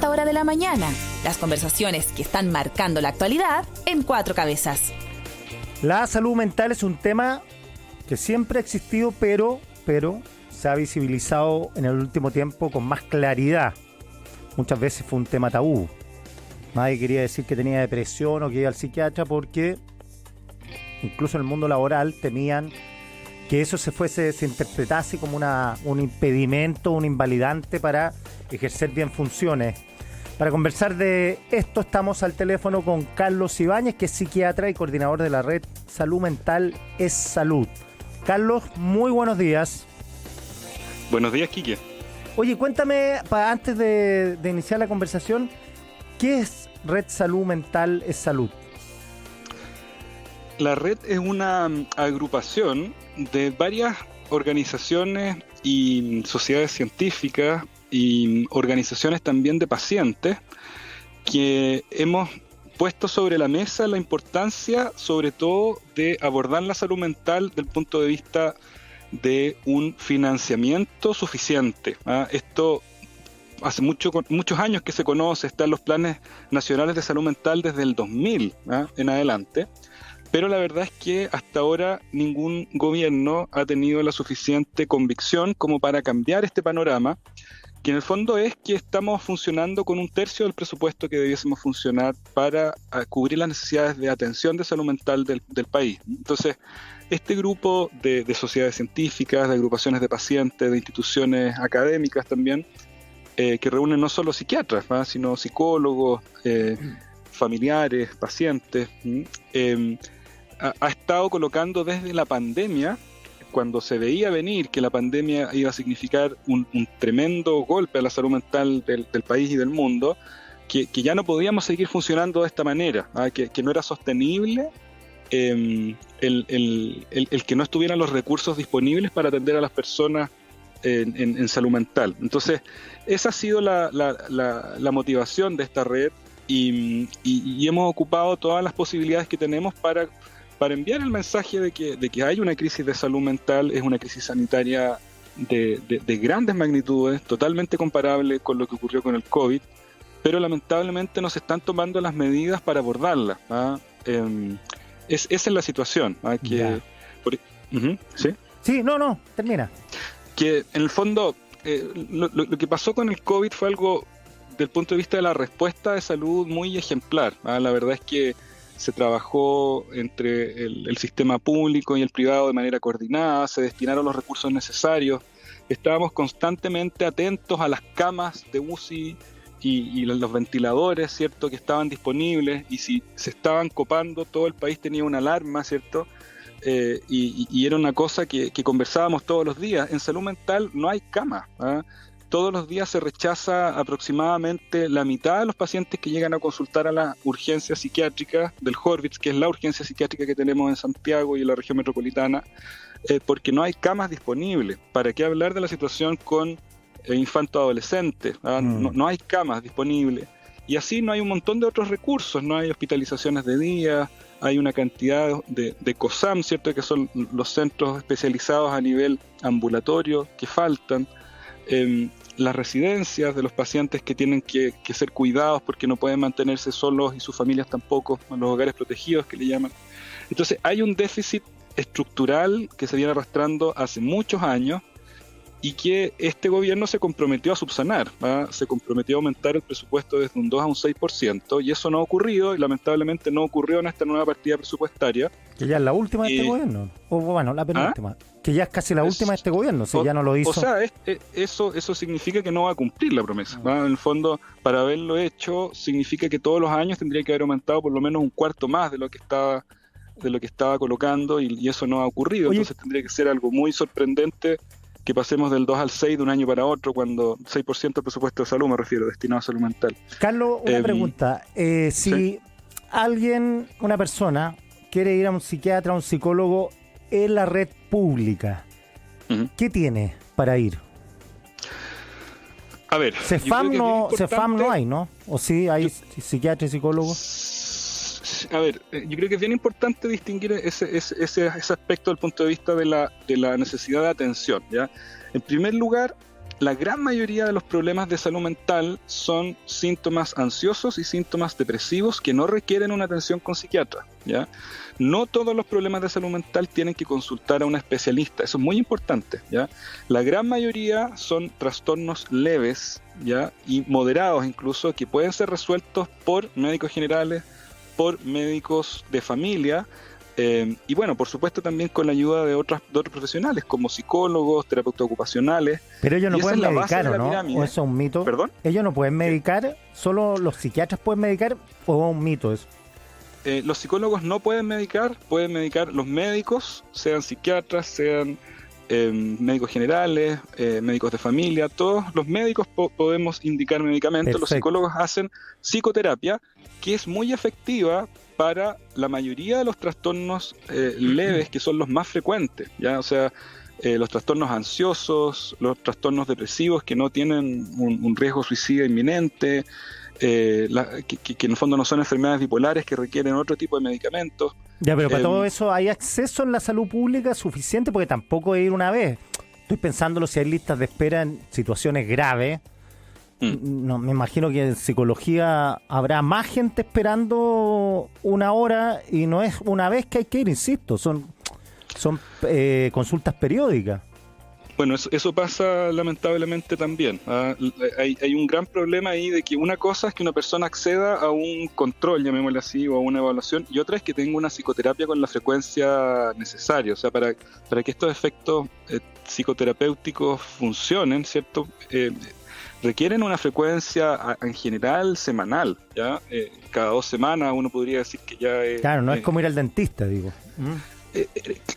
esta hora de la mañana. Las conversaciones que están marcando la actualidad en Cuatro Cabezas. La salud mental es un tema que siempre ha existido, pero se ha visibilizado en el último tiempo con más claridad. Muchas veces fue un tema tabú. Nadie quería decir que tenía depresión o que iba al psiquiatra porque incluso en el mundo laboral temían que eso se interpretase como un impedimento, un invalidante para ejercer bien funciones. Para conversar de esto estamos al teléfono con Carlos Ibáñez, que es psiquiatra y coordinador de la red Salud Mental es Salud. Carlos, muy buenos días. Buenos días, Quique. Oye, cuéntame, antes de iniciar la conversación, ¿qué es Red Salud Mental es Salud? La red es una agrupación de varias organizaciones y sociedades científicas y organizaciones también de pacientes que hemos puesto sobre la mesa la importancia, sobre todo, de abordar la salud mental desde el punto de vista de un financiamiento suficiente. Esto hace muchos años que se conoce, están los planes nacionales de salud mental desde el 2000 en adelante. Pero la verdad es que hasta ahora ningún gobierno ha tenido la suficiente convicción como para cambiar este panorama, que en el fondo es que estamos funcionando con un tercio del presupuesto que debiésemos funcionar para cubrir las necesidades de atención de salud mental del país. Entonces, este grupo de sociedades científicas, de agrupaciones de pacientes, de instituciones académicas también, que reúnen no solo psiquiatras, sino psicólogos, familiares, pacientes, ha estado colocando desde la pandemia, cuando se veía venir que la pandemia iba a significar un tremendo golpe a la salud mental del país y del mundo, que ya no podíamos seguir funcionando de esta manera, que no era sostenible el que no estuvieran los recursos disponibles para atender a las personas en salud mental. Entonces, esa ha sido la motivación de esta red y hemos ocupado todas las posibilidades que tenemos para enviar el mensaje de que hay una crisis de salud mental, es una crisis sanitaria de grandes magnitudes, totalmente comparable con lo que ocurrió con el COVID, pero lamentablemente no se están tomando las medidas para abordarla. Esa es la situación. ¿Sí? Sí, no, termina. Que en el fondo lo que pasó con el COVID fue algo, desde el punto de vista de la respuesta de salud, muy ejemplar. La verdad es que se trabajó entre el sistema público y el privado de manera coordinada, se destinaron los recursos necesarios, estábamos constantemente atentos a las camas de UCI y los ventiladores, ¿cierto?, que estaban disponibles, y si se estaban copando, todo el país tenía una alarma, ¿cierto?, y era una cosa que conversábamos todos los días. En salud mental no hay camas, Todos los días se rechaza aproximadamente la mitad de los pacientes que llegan a consultar a las urgencias psiquiátricas del Horvitz, que es la urgencia psiquiátrica que tenemos en Santiago y en la región metropolitana, porque no hay camas disponibles. ¿Para qué hablar de la situación con infanto-adolescentes? No hay camas disponibles. Y así no hay un montón de otros recursos, no hay hospitalizaciones de día, hay una cantidad de COSAM, ¿cierto?, que son los centros especializados a nivel ambulatorio que faltan. Las residencias de los pacientes que tienen que ser cuidados porque no pueden mantenerse solos y sus familias tampoco, en los hogares protegidos que le llaman. Entonces hay un déficit estructural que se viene arrastrando hace muchos años y que este gobierno se comprometió a subsanar, se comprometió a aumentar el presupuesto desde un 2 a un 6%, y eso no ha ocurrido, y lamentablemente no ocurrió en esta nueva partida presupuestaria. Que ya es la última de este gobierno, o bueno, la penúltima, que ya es casi la última de este gobierno, si ya no lo hizo. O sea, eso significa que no va a cumplir la promesa. En el fondo, para haberlo hecho, significa que todos los años tendría que haber aumentado por lo menos un cuarto más de lo que estaba colocando, y eso no ha ocurrido. Oye, entonces tendría que ser algo muy sorprendente que pasemos del 2 al 6 de un año para otro, cuando 6% del presupuesto de salud, me refiero, destinado a salud mental. Carlos, una pregunta. Si alguien, una persona, quiere ir a un psiquiatra, a un psicólogo en la red pública, ¿qué tiene para ir? A ver, CEFAM no hay, ¿no? ¿O sí hay psiquiatra y psicólogo? A ver, yo creo que es bien importante distinguir ese aspecto desde el punto de vista de la necesidad de atención, ¿ya? En primer lugar, la gran mayoría de los problemas de salud mental son síntomas ansiosos y síntomas depresivos que no requieren una atención con psiquiatra, ¿ya? No todos los problemas de salud mental tienen que consultar a un especialista, eso es muy importante, ¿ya? La gran mayoría son trastornos leves, ¿ya? Y moderados incluso, que pueden ser resueltos por médicos generales, por médicos de familia, y bueno, por supuesto también con la ayuda de otros profesionales como psicólogos, terapeutas ocupacionales. Pero ellos no pueden medicar, ¿o no? ¿O eso es un mito? ¿Perdón? ¿Ellos no pueden medicar? ¿Solo los psiquiatras pueden medicar o es un mito eso? Los psicólogos no pueden medicar los médicos, sean psiquiatras, sean médicos generales, médicos de familia, todos los médicos podemos indicar medicamentos. Perfecto. Los psicólogos hacen psicoterapia, que es muy efectiva para la mayoría de los trastornos leves, que son los más frecuentes, ¿ya? O sea, los trastornos ansiosos, los trastornos depresivos que no tienen un riesgo suicida inminente, que en el fondo no son enfermedades bipolares que requieren otro tipo de medicamentos. Ya, pero para todo eso, ¿hay acceso en la salud pública suficiente? Porque tampoco es ir una vez. Estoy pensándolo si hay listas de espera en situaciones graves. No, me imagino que en psicología habrá más gente esperando una hora y no es una vez que hay que ir, insisto, son consultas periódicas. Bueno, eso pasa lamentablemente también. Hay un gran problema ahí de que una cosa es que una persona acceda a un control, llamémosle así, o a una evaluación, y otra es que tenga una psicoterapia con la frecuencia necesaria. O sea, para que estos efectos psicoterapéuticos funcionen, ¿cierto? Requieren una frecuencia en general semanal, ¿ya? Cada 2 semanas uno podría decir que ya es... Claro, no es como ir al dentista, digo.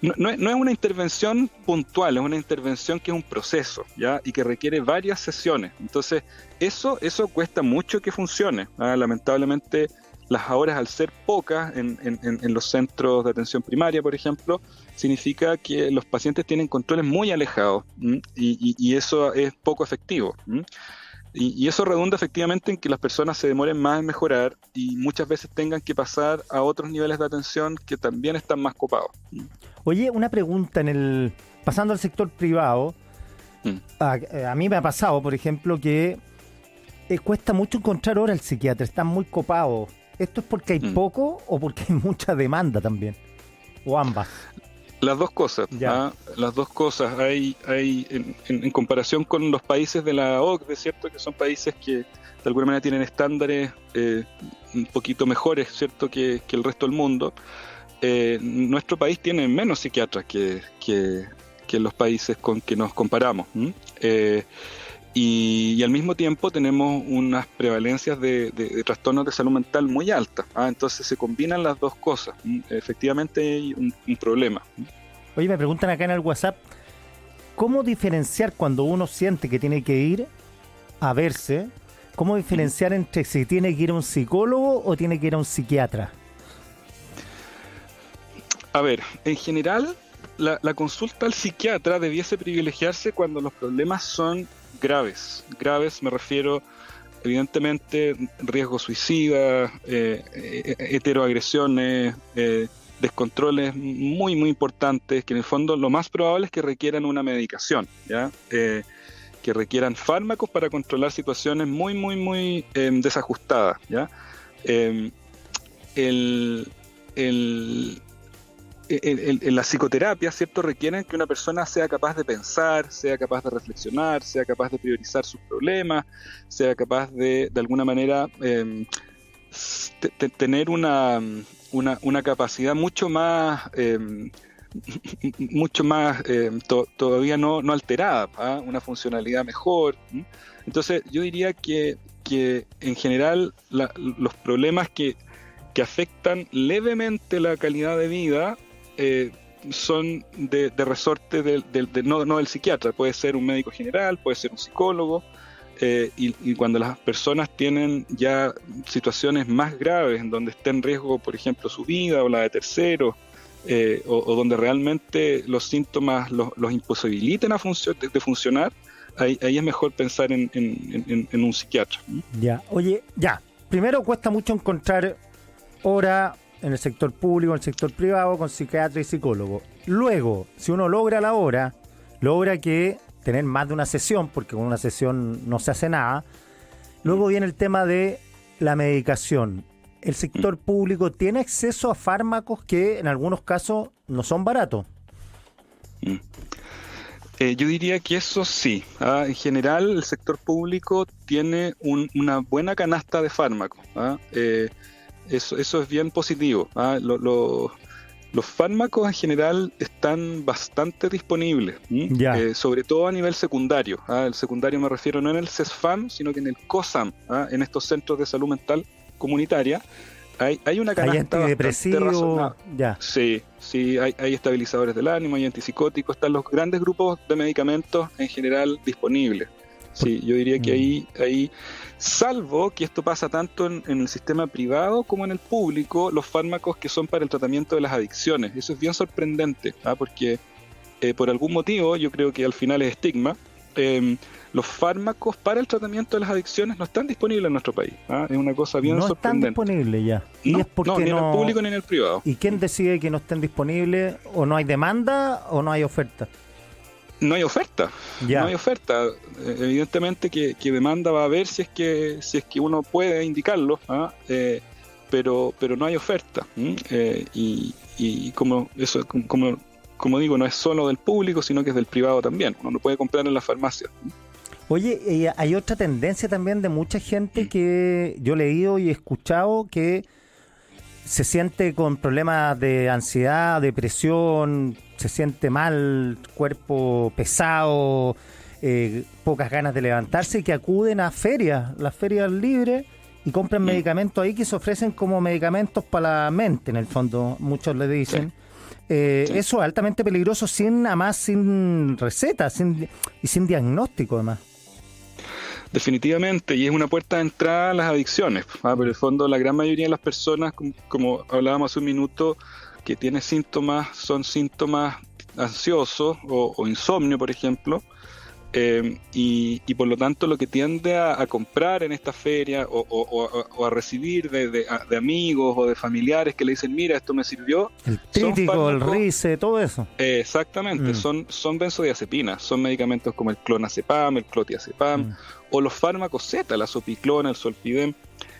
No es una intervención puntual, es una intervención que es un proceso, ¿ya? Y que requiere varias sesiones. Entonces, eso cuesta mucho que funcione. Lamentablemente, las horas, al ser pocas en los centros de atención primaria, por ejemplo, significa que los pacientes tienen controles muy alejados, y eso es poco efectivo. Y eso redunda efectivamente en que las personas se demoren más en mejorar y muchas veces tengan que pasar a otros niveles de atención que también están más copados. Oye, una pregunta, pasando al sector privado, a mí me ha pasado, por ejemplo, que cuesta mucho encontrar hora al psiquiatra, están muy copados. ¿Esto es porque hay poco o porque hay mucha demanda también? ¿O ambas? Las dos cosas. Las dos cosas. Hay en comparación con los países de la OCDE, ¿cierto? Que son países que de alguna manera tienen estándares un poquito mejores, ¿cierto? Que el resto del mundo. Nuestro país tiene menos psiquiatras que los países con que nos comparamos. Y al mismo tiempo tenemos unas prevalencias de trastornos de salud mental muy altas. Entonces se combinan las dos cosas. Efectivamente hay un problema. Oye, me preguntan acá en el WhatsApp, ¿cómo diferenciar cuando uno siente que tiene que ir a verse? ¿Cómo diferenciar entre si tiene que ir a un psicólogo o tiene que ir a un psiquiatra? A ver, en general, la consulta al psiquiatra debiese privilegiarse cuando los problemas son graves. Graves me refiero, evidentemente, riesgo suicida, heteroagresiones, descontroles muy, muy importantes, que en el fondo lo más probable es que requieran una medicación, ¿ya? Que requieran fármacos para controlar situaciones muy, muy, muy desajustadas, ¿ya? La psicoterapia, ¿cierto? Requieren que una persona sea capaz de pensar, sea capaz de reflexionar, sea capaz de priorizar sus problemas, sea capaz de alguna manera tener una capacidad mucho más todavía no alterada, una funcionalidad mejor. Entonces yo diría que en general los problemas que afectan levemente la calidad de vida son de resorte no del psiquiatra, puede ser un médico general, puede ser un psicólogo, y cuando las personas tienen ya situaciones más graves en donde está en riesgo, por ejemplo, su vida o la de terceros, o donde realmente los síntomas los imposibiliten de funcionar, ahí es mejor pensar en un psiquiatra. Ya, oye, primero cuesta mucho encontrar hora en el sector público, en el sector privado, con psiquiatra y psicólogo. Luego, si uno logra la hora, logra que tener más de una sesión, porque con una sesión no se hace nada. Luego viene el tema de la medicación. El sector público tiene acceso a fármacos que en algunos casos no son baratos. Yo diría que eso sí. En general, el sector público tiene una buena canasta de fármacos. Eso es bien positivo. Los fármacos en general están bastante disponibles, sobre todo a nivel secundario. El secundario me refiero no en el CESFAM, sino que en el COSAM, en estos centros de salud mental comunitaria. Hay una canasta bastante razonable. Sí, hay estabilizadores del ánimo, hay antipsicóticos, están los grandes grupos de medicamentos en general disponibles. Sí, yo diría que ahí, salvo que esto pasa tanto en el sistema privado como en el público, los fármacos que son para el tratamiento de las adicciones. Eso es bien sorprendente, porque por algún motivo, yo creo que al final es estigma, los fármacos para el tratamiento de las adicciones no están disponibles en nuestro país. Es una cosa bien sorprendente. No están disponibles ya. ¿Y es porque ni en el público ni en el privado. ¿Y quién decide que no estén disponibles? ¿O no hay demanda o no hay oferta? No hay oferta. No hay oferta. Evidentemente que demanda va a haber si es que uno puede indicarlo, pero no hay oferta. Y como digo, no es solo del público, sino que es del privado también. Uno lo puede comprar en la farmacia. Oye, hay otra tendencia también de mucha gente que yo he leído y he escuchado que se siente con problemas de ansiedad, depresión, se siente mal, cuerpo pesado, pocas ganas de levantarse, y que acuden a ferias, las ferias libres, y compran medicamentos ahí que se ofrecen como medicamentos para la mente, en el fondo, muchos le dicen. Eso es altamente peligroso, sin receta y sin diagnóstico además. Definitivamente, y es una puerta de entrada a las adicciones. Pero en el fondo la gran mayoría de las personas, como hablábamos hace un minuto, que tienen síntomas, son síntomas ansiosos o insomnio, por ejemplo, y por lo tanto lo que tiende a comprar en esta feria o a recibir de amigos o de familiares que le dicen, mira, esto me sirvió. El trítico, el rice, todo eso. Exactamente, son benzodiazepinas, son medicamentos como el clonazepam, el clotiazepam, o los fármacos Z, la zopiclona, el zolpidem,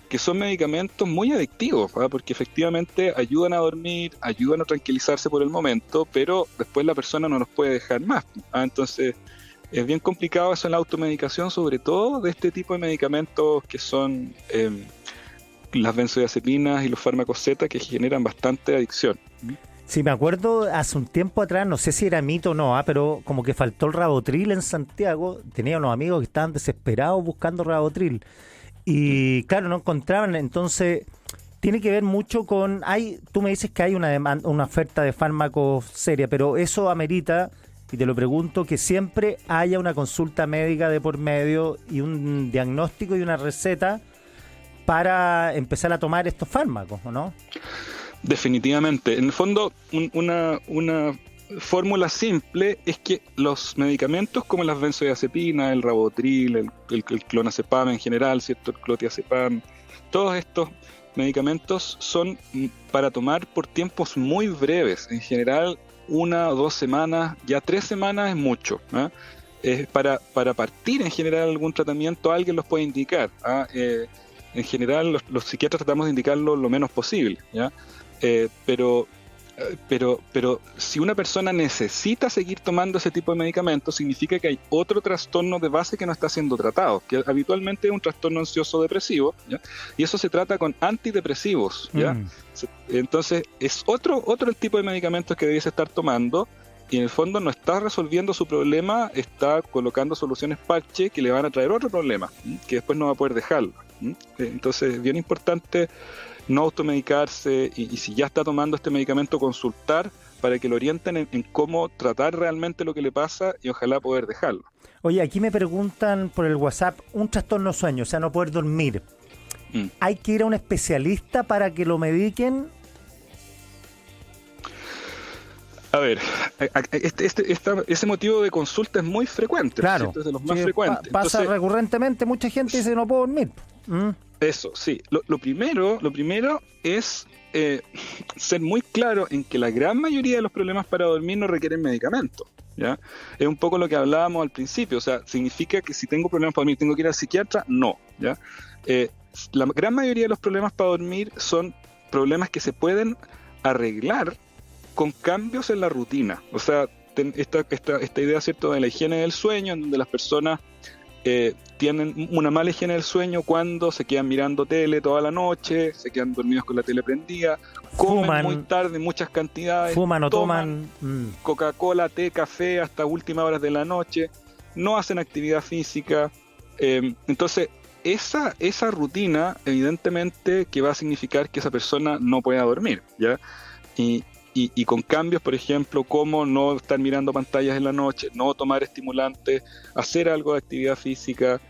que son medicamentos muy adictivos, porque efectivamente ayudan a dormir, ayudan a tranquilizarse por el momento, pero después la persona no los puede dejar más. Entonces es bien complicado eso en la automedicación, sobre todo de este tipo de medicamentos que son las benzodiazepinas y los fármacos Z, que generan bastante adicción. Sí, me acuerdo hace un tiempo atrás, no sé si era mito o no, pero como que faltó el Rabotril en Santiago. Tenía unos amigos que estaban desesperados buscando Rabotril y claro, no encontraban. Entonces tiene que ver mucho con... tú me dices que hay una oferta de fármacos seria, pero eso amerita, y te lo pregunto, que siempre haya una consulta médica de por medio y un diagnóstico y una receta para empezar a tomar estos fármacos, ¿o no? Definitivamente. En el fondo, una fórmula simple es que los medicamentos como las benzodiazepinas, el Rabotril, el clonazepam en general, ¿cierto? El clotiazepam, todos estos medicamentos son para tomar por tiempos muy breves. En general, 1 o 2 semanas, ya 3 semanas es mucho. Para partir en general algún tratamiento, alguien los puede indicar. En general, los psiquiatras tratamos de indicarlo lo menos posible, ¿ya? Pero si una persona necesita seguir tomando ese tipo de medicamentos, significa que hay otro trastorno de base que no está siendo tratado, que habitualmente es un trastorno ansioso depresivo, ¿ya? Y eso se trata con antidepresivos, ¿ya? Entonces es otro tipo de medicamentos que debiese estar tomando, y en el fondo no está resolviendo su problema, está colocando soluciones parche que le van a traer otro problema, que después no va a poder dejarlo. Entonces es bien importante no automedicarse, y si ya está tomando este medicamento, consultar para que lo orienten en cómo tratar realmente lo que le pasa y ojalá poder dejarlo. Oye, aquí me preguntan por el WhatsApp, un trastorno de sueño, o sea, no poder dormir. ¿Hay que ir a un especialista para que lo mediquen? A ver, ese motivo de consulta es muy frecuente, claro, ¿cierto? Es de los más frecuentes. Pasa recurrentemente, mucha gente dice no puedo dormir. Eso, sí. Lo primero es ser muy claro en que la gran mayoría de los problemas para dormir no requieren medicamentos. ¿ya? Es un poco lo que hablábamos al principio, o sea, ¿significa que si tengo problemas para dormir tengo que ir al psiquiatra? No, ¿ya? La gran mayoría de los problemas para dormir son problemas que se pueden arreglar con cambios en la rutina. O sea, esta idea, ¿cierto?, de la higiene del sueño, en donde las personas tienen una mala higiene del sueño cuando se quedan mirando tele toda la noche, se quedan dormidos con la tele prendida, comen muy tarde, muchas cantidades, fuman o toman Coca-Cola, té, café hasta últimas horas de la noche, no hacen actividad física. Entonces, esa rutina, evidentemente, que va a significar que esa persona no pueda dormir, ¿ya? Y con cambios, por ejemplo, como no estar mirando pantallas en la noche, no tomar estimulantes, hacer algo de actividad física,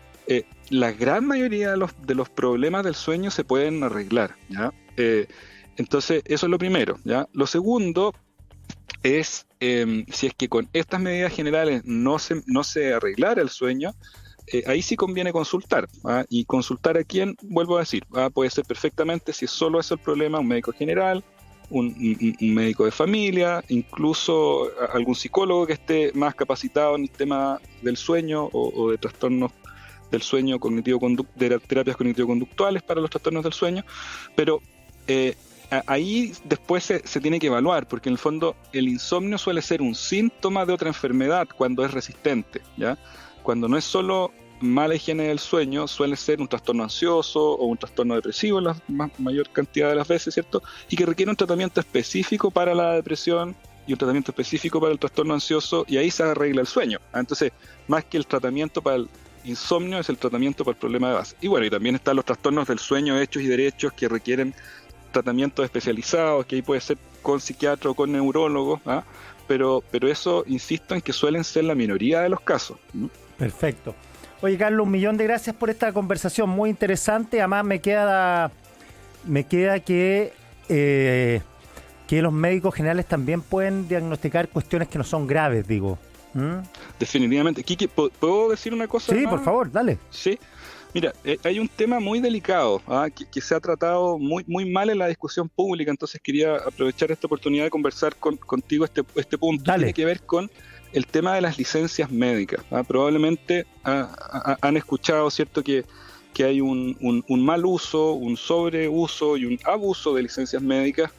la gran mayoría de los problemas del sueño se pueden arreglar, ¿ya? Entonces, eso es lo primero, ¿ya? Lo segundo es, si es que con estas medidas generales no se arreglara el sueño, ahí sí conviene consultar, ¿ah? Y consultar a quién, vuelvo a decir, puede ser perfectamente, si solo es el problema, un médico general, un médico de familia, incluso algún psicólogo que esté más capacitado en el tema del sueño o de trastornos del sueño de terapias cognitivo-conductuales para los trastornos del sueño, pero ahí después se tiene que evaluar, porque en el fondo el insomnio suele ser un síntoma de otra enfermedad cuando es resistente, ¿ya? Cuando no es solo mala higiene del sueño, suele ser un trastorno ansioso o un trastorno depresivo en la mayor cantidad de las veces, ¿cierto? Y que requiere un tratamiento específico para la depresión y un tratamiento específico para el trastorno ansioso, y ahí se arregla el sueño. Entonces, más que el tratamiento para el insomnio, es el tratamiento para el problema de base. Y bueno, y también están los trastornos del sueño hechos y derechos que requieren tratamientos especializados, que ahí puede ser con psiquiatra o con neurólogo, ¿ah? Pero eso, insisto en que suelen ser la minoría de los casos. Perfecto. Oye, Carlos, un millón de gracias por esta conversación, muy interesante. Además, me queda que los médicos generales también pueden diagnosticar cuestiones que no son graves, digo. Definitivamente. Kiki, ¿puedo decir una cosa? Sí, más? Por favor, dale. Sí. Mira, hay un tema muy delicado, que se ha tratado muy, muy mal en la discusión pública, entonces quería aprovechar esta oportunidad de conversar contigo este punto. Dale. Tiene que ver con el tema de las licencias médicas. Probablemente han escuchado, ¿cierto?, que hay un mal uso, un sobreuso y un abuso de licencias médicas,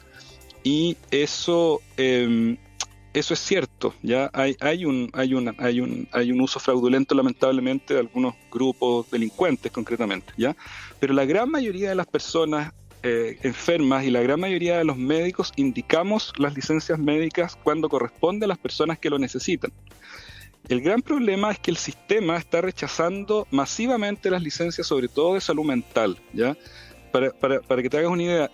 y eso es cierto. Ya hay un uso fraudulento, lamentablemente, de algunos grupos delincuentes concretamente, ¿ya? Pero la gran mayoría de las personas enfermas y la gran mayoría de los médicos indicamos las licencias médicas cuando corresponde a las personas que lo necesitan. El gran problema es que el sistema está rechazando masivamente las licencias, sobre todo de salud mental, ¿ya? Para que te hagas una idea,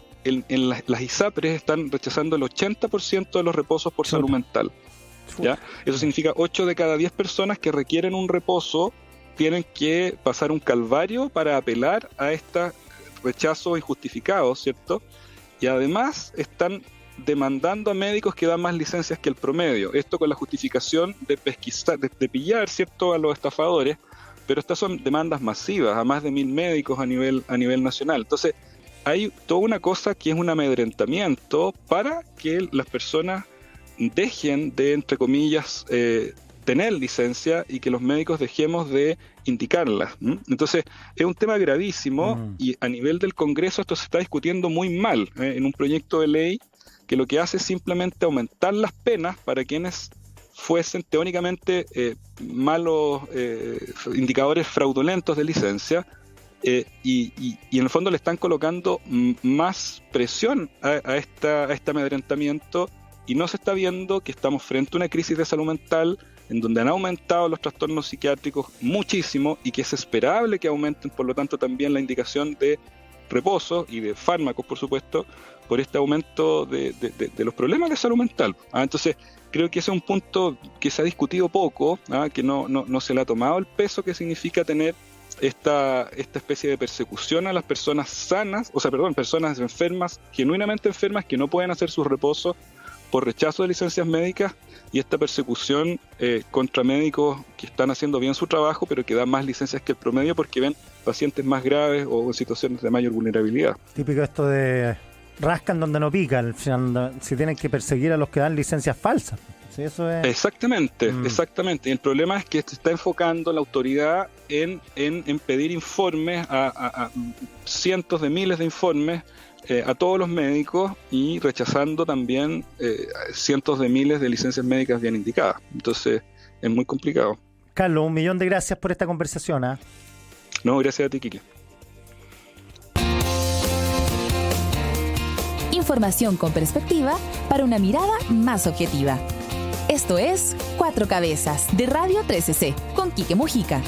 las ISAPRES están rechazando el 80% de los reposos por salud mental, ¿ya? Eso significa 8 de cada 10 personas que requieren un reposo tienen que pasar un calvario para apelar a este rechazo injustificado, ¿cierto? Y además están demandando a médicos que dan más licencias que el promedio. Esto con la justificación de pesquisar, de pillar, ¿cierto?, a los estafadores, pero estas son demandas masivas, a más de 1.000 médicos a nivel nacional. Entonces, hay toda una cosa que es un amedrentamiento para que las personas dejen de, entre comillas, tener licencia, y que los médicos dejemos de indicarlas. Entonces, es un tema gravísimo, y a nivel del Congreso esto se está discutiendo muy mal, en un proyecto de ley que lo que hace es simplemente aumentar las penas para quienes fuesen teóricamente malos indicadores fraudulentos de licencia, y en el fondo le están colocando más presión a este amedrentamiento, y no se está viendo que estamos frente a una crisis de salud mental en donde han aumentado los trastornos psiquiátricos muchísimo, y que es esperable que aumenten, por lo tanto, también la indicación de reposo y de fármacos, por supuesto, por este aumento de los problemas de salud mental. Entonces, creo que ese es un punto que se ha discutido poco, que no se le ha tomado el peso que significa tener esta especie de persecución a las personas sanas, personas enfermas, genuinamente enfermas, que no pueden hacer sus reposos por rechazo de licencias médicas, y esta persecución contra médicos que están haciendo bien su trabajo, pero que dan más licencias que el promedio porque ven pacientes más graves o en situaciones de mayor vulnerabilidad. Típico esto de rascan donde no pican, si tienen que perseguir a los que dan licencias falsas. Sí, eso es. Exactamente. Y el problema es que se está enfocando la autoridad en pedir informes a cientos de miles de informes a todos los médicos y rechazando también cientos de miles de licencias médicas bien indicadas. Entonces es muy complicado. Carlos, 1.000.000 de gracias por esta conversación. No, gracias a ti, Kike. Información con perspectiva para una mirada más objetiva. Esto es Cuatro Cabezas de Radio 13C con Kike Mujica.